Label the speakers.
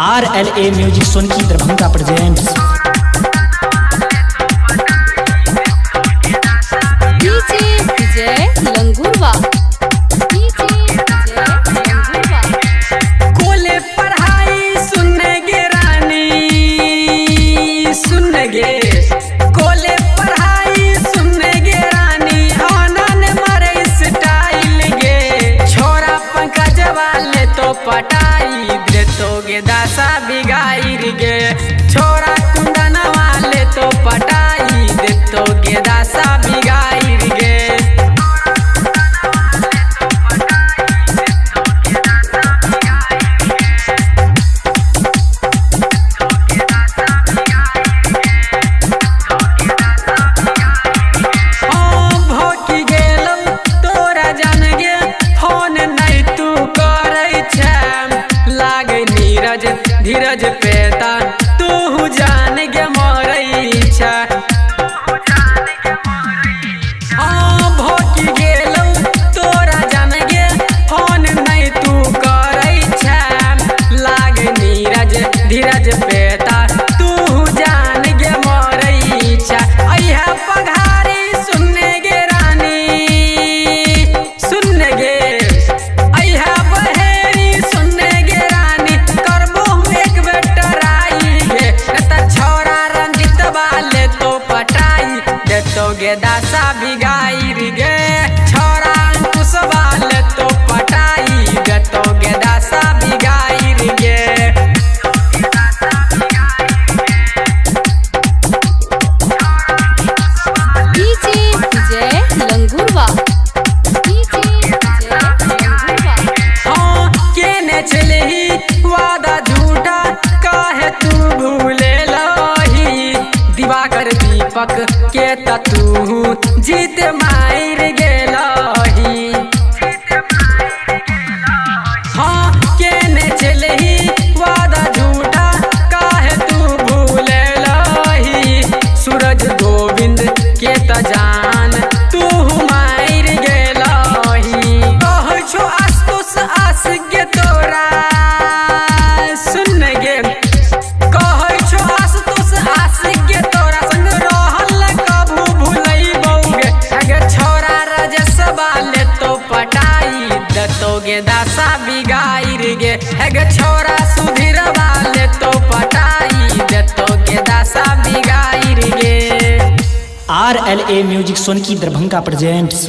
Speaker 1: RLA music Sonki Darbhanga presents.
Speaker 2: DJ Vijay लंगूरवा।
Speaker 3: कोले पढ़ाई सुनने गे रानी सुनने गे, कोले पढ़ाई सुनने गे रानी, आनन मारे स्टाइल गे, छोरा पंकज वाले तो पटाई दे तो गे दासा बिगाइर गे, छोरा कुंदन वाले तो पटाई दे तो गे दासा बिगाइर गे। धीरज पेता तू जान गे मरई छा, भोकी गेलौ तोरा जान गे फोन नहीं तू करई छा, लाग नीरज धीरज पेता तू जान गे मरई छा। अइहा पघारी सुनने गे रानी सुनने गे, अइहा बहेरी सुनने गे रानी, करबो एक बेटराई गे, नता छोरा रंजित वाले तो पटाई दे तो गे दासा बिगाइर गे, छोरा अंकुश वाले तो पटाई दे तो गे दासा बिगाइर गे।
Speaker 2: डीजे विजय लंगूरवा।
Speaker 3: हाँ केने चलही वादा झूठा काहे तू भूले लही, दिवाकर दीपक के तू जीत मार गेलही। हाँ केने चलही वादा झूठा काहे तू भूले लही, सूरज गोविंद के जान तू मार गेलही। कहै छो आस्तुस आस गे तोरा सुन गे, कहै छो आस्तुस आस गे तोरा, संग रहल कभू भूलैबौ गे, अगे छोरा राजेश वाले तो पटाई दतो गे दासा बिगाइर गे, अगे छोरा सुधीर वाले तो पटाई दतो गे दासा बिगाइर गे।
Speaker 1: RLA music Sonki Darbhanga presents.